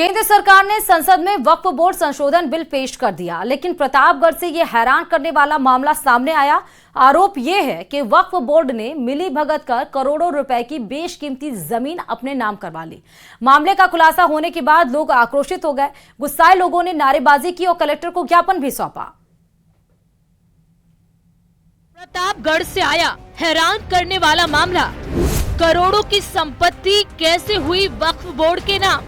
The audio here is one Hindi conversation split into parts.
केंद्र सरकार ने संसद में वक्फ बोर्ड संशोधन बिल पेश कर दिया, लेकिन प्रतापगढ़ से यह हैरान करने वाला मामला सामने आया। आरोप यह है कि वक्फ बोर्ड ने मिली भगत कर करोड़ों रुपए की बेशकीमती जमीन अपने नाम करवा ली। मामले का खुलासा होने के बाद लोग आक्रोशित हो गए। गुस्साए लोगों ने नारेबाजी की और कलेक्टर को ज्ञापन भी सौंपा। प्रतापगढ़ से आया हैरान करने वाला मामला। करोड़ों की संपत्ति कैसे हुई वक्फ बोर्ड के नाम?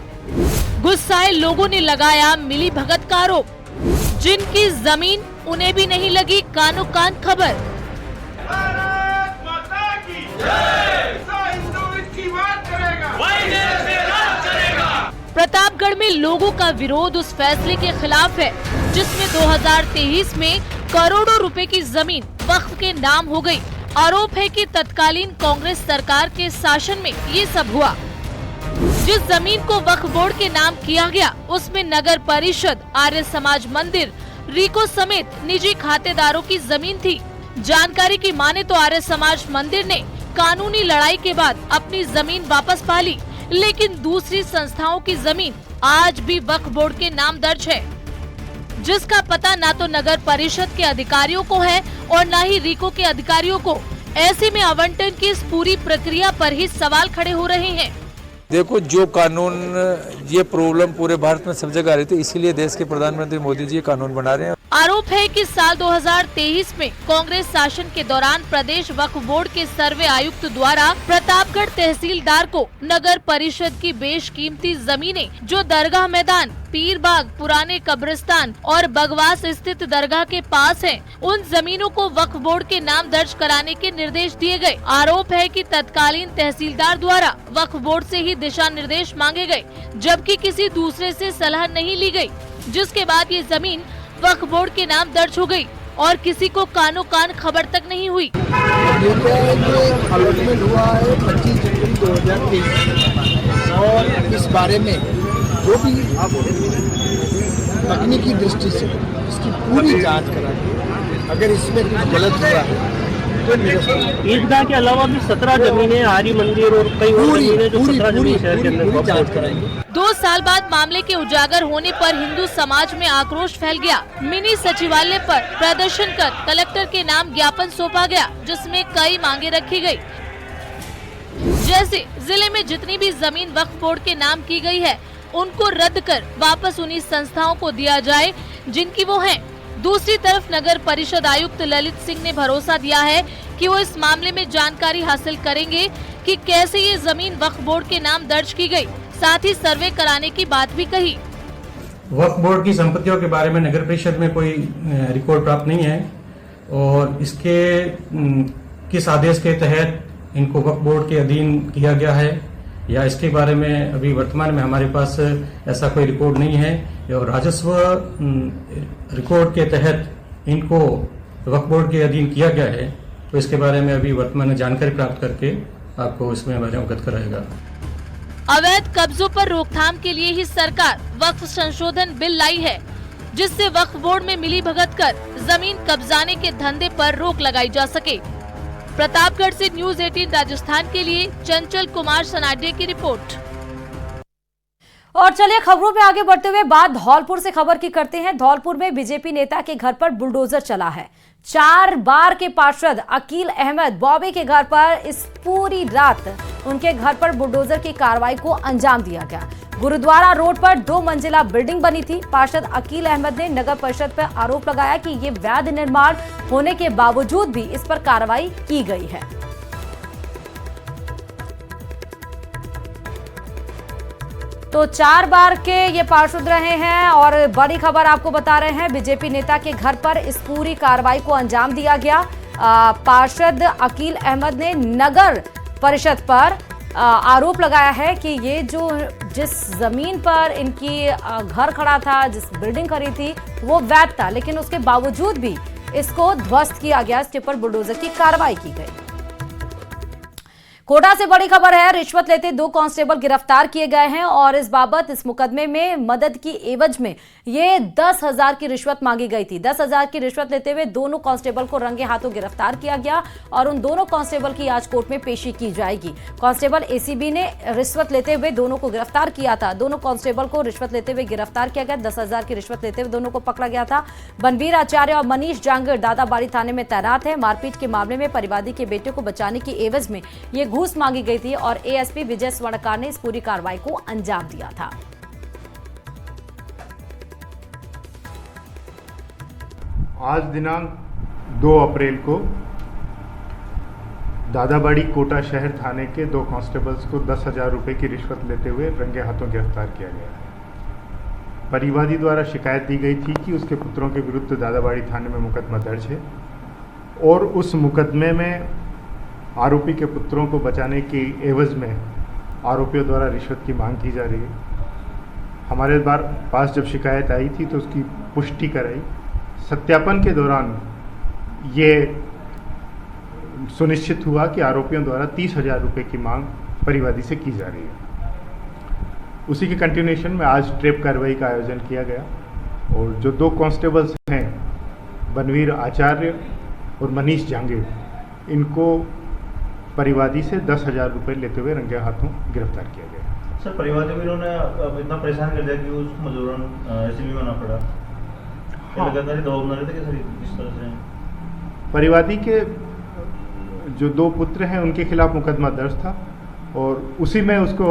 गुस्साए लोगों ने लगाया मिली भगत का आरोप। जिनकी जमीन उन्हें भी नहीं लगी कानो कान खबर। भारत माता की जय। हिंदू इसकी बात करेगा, प्रतापगढ़ में लोगों का विरोध उस फैसले के खिलाफ है जिसमें 2023 में करोड़ों रुपए की जमीन वक्फ के नाम हो गई। आरोप है कि तत्कालीन कांग्रेस सरकार के शासन में ये सब हुआ। जिस जमीन को वक्फ बोर्ड के नाम किया गया उसमें नगर परिषद, आर्य समाज मंदिर, रीको समेत निजी खातेदारों की जमीन थी। जानकारी की माने तो आर्य समाज मंदिर ने कानूनी लड़ाई के बाद अपनी जमीन वापस पा ली, लेकिन दूसरी संस्थाओं की जमीन आज भी वक्फ बोर्ड के नाम दर्ज है, जिसका पता न तो नगर परिषद के अधिकारियों को है और न ही रीको के अधिकारियों को। ऐसे में आवंटन की इस पूरी प्रक्रिया पर ही सवाल खड़े हो रहे हैं। देखो, जो कानून, ये प्रॉब्लम पूरे भारत में सब जगह आ रही थी, इसीलिए देश के प्रधानमंत्री मोदी जी ये कानून बना रहे हैं। आरोप है कि साल 2023 में कांग्रेस शासन के दौरान प्रदेश वक्फ बोर्ड के सर्वे आयुक्त द्वारा प्रतापगढ़ तहसीलदार को नगर परिषद की बेशकीमती जमीनें जो दरगाह मैदान, पीर बाग, पुराने कब्रिस्तान और बगवास स्थित दरगाह के पास हैं, उन जमीनों को वक्फ बोर्ड के नाम दर्ज कराने के निर्देश दिए गए। आरोप है कि तत्कालीन तहसीलदार द्वारा वक्फ बोर्ड से ही दिशा निर्देश मांगे गए, जबकि किसी दूसरे से सलाह नहीं ली गई, जिसके बाद ये जमीन वक्फ बोर्ड के नाम दर्ज हो गई और किसी को कानो कान खबर तक नहीं हुई। ये अलॉटमेंट हुआ है 25 जनवरी 2023 और इस बारे में जो भी तकनीकी दृष्टि से इसकी पूरी जांच करा के अगर इसमें कुछ गलत हुआ है तो ईदगाह के अलावा भी 17 जमीनें, आर्य मंदिर और कई और जमीनें जो 17 जमीन शहर के अंदर जांच कराएंगे। 2 साल बाद मामले के उजागर होने पर हिंदू समाज में आक्रोश फैल गया। मिनी सचिवालय पर प्रदर्शन कर कलेक्टर के नाम ज्ञापन सौंपा गया, जिसमें कई मांगे रखी गई, जैसे जिले में जितनी भी जमीन वक्फ बोर्ड के नाम की गई है उनको रद्द कर वापस उन्हीं संस्थाओं को दिया जाए जिनकी वो हैं। दूसरी तरफ नगर परिषद आयुक्त ललित सिंह ने भरोसा दिया है कि वो इस मामले में जानकारी हासिल करेंगे कि कैसे ये जमीन वक्फ बोर्ड के नाम दर्ज की गई, साथ ही सर्वे कराने की बात भी कही। वक्फ बोर्ड की संपत्तियों के बारे में नगर परिषद में कोई रिकॉर्ड प्राप्त नहीं है और इसके किस आदेश के तहत इनको वक्फ बोर्ड के अधीन किया गया है या इसके बारे में अभी वर्तमान में हमारे पास ऐसा कोई रिकॉर्ड नहीं है। और राजस्व रिकॉर्ड के तहत इनको वक्फ बोर्ड के अधीन किया गया है, तो इसके बारे में अभी वर्तमान में जानकारी प्राप्त करके आपको इसमें अवगत कराएगा। अवैध कब्जों पर रोकथाम के लिए ही सरकार वक्फ संशोधन बिल लाई है, जिससे वक्फ बोर्ड में मिली भगत कर जमीन कब्जाने के धंधे पर रोक लगाई जा सके। प्रतापगढ़ से न्यूज़ 18 राजस्थान के लिए चंचल कुमार सनाडे की रिपोर्ट। और चलिए खबरों पे आगे बढ़ते हुए बात धौलपुर से खबर की करते हैं। धौलपुर में बीजेपी नेता के घर पर बुलडोजर चला है। 4 बार के पार्षद अकील अहमद बॉबी के घर पर इस पूरी रात उनके घर पर बुलडोजर की कार्रवाई को अंजाम दिया गया। गुरुद्वारा रोड पर 2 मंजिला बिल्डिंग बनी थी। पार्षद अकील अहमद ने नगर परिषद पर आरोप लगाया कि ये वैध निर्माण होने के बावजूद भी इस पर कार्रवाई की गई है। तो 4 बार के ये पार्षद रहे हैं और बड़ी खबर आपको बता रहे हैं, बीजेपी नेता के घर पर इस पूरी कार्रवाई को अंजाम दिया गया। पार्षद अकील अहमद ने नगर परिषद पर आरोप लगाया है कि ये जिस जमीन पर इनकी घर खड़ा था, जिस बिल्डिंग खड़ी थी, वो वैध था, लेकिन उसके बावजूद भी इसको ध्वस्त किया गया। इसके ऊपर बुलडोजर की कार्रवाई की गई। कोटा से बड़ी खबर है, रिश्वत लेते 2 कांस्टेबल गिरफ्तार किए गए हैं और इस बाबत इस मुकदमे में मदद की एवज में ये 10,000 की रिश्वत मांगी गई थी। 10,000 की रिश्वत लेते हुए दोनों कांस्टेबल को रंगे हाथों गिरफ्तार किया गया और उन दोनों कांस्टेबल की आज कोर्ट में पेशी की जाएगी। कांस्टेबल एसीबी ने रिश्वत लेते हुए दोनों को गिरफ्तार किया था। दोनों कांस्टेबल को रिश्वत लेते हुए गिरफ्तार किया गया। 10,000 की रिश्वत लेते हुए दोनों को पकड़ा गया था। बनवीर आचार्य और मनीष जांगड़ दादाबाड़ी थाने में तैनात है। मारपीट के मामले में परिवादी के बेटे को बचाने की एवज में ये घूस मांगी गई थी और एएसपी विजय स्वर्णकार ने इस पूरी कार्रवाई को अंजाम दिया था। आज दिनांक 2 अप्रैल को दादाबाड़ी कोटा शहर थाने के 2 कांस्टेबल्स को 10,000 रुपये की रिश्वत लेते हुए रंगे हाथों गिरफ्तार किया गया है। परिवादी द्वारा शिकायत दी गई थी कि उसके पुत्रों के विरुद्ध दादाबाड़ी थाने में मुकदमा दर्ज है और उस मुकदमे में आरोपी के पुत्रों को बचाने की एवज में आरोपियों द्वारा रिश्वत की मांग की जा रही है। हमारे पास जब शिकायत आई थी तो उसकी पुष्टि कराई। सत्यापन के दौरान ये सुनिश्चित हुआ कि आरोपियों द्वारा 30,000 रुपये की मांग परिवादी से की जा रही है। उसी के कंटिन्यूएशन में आज ट्रेप कार्रवाई का आयोजन किया गया और जो 2 कांस्टेबल्स हैं बनवीर आचार्य और मनीष जांगड़, इनको परिवादी से 10,000 रुपये लेते हुए रंगे हाथों गिरफ्तार किया गया। सर, परिवादी भी उन्होंने इतना परेशान कर दिया कि उसको मजबूरन एसीबी होना पड़ा। हाँ। लगातार दबाव बना रहे थे कि सर किस तरह से परिवादी के जो 2 पुत्र हैं उनके खिलाफ मुकदमा दर्ज था और उसी में उसको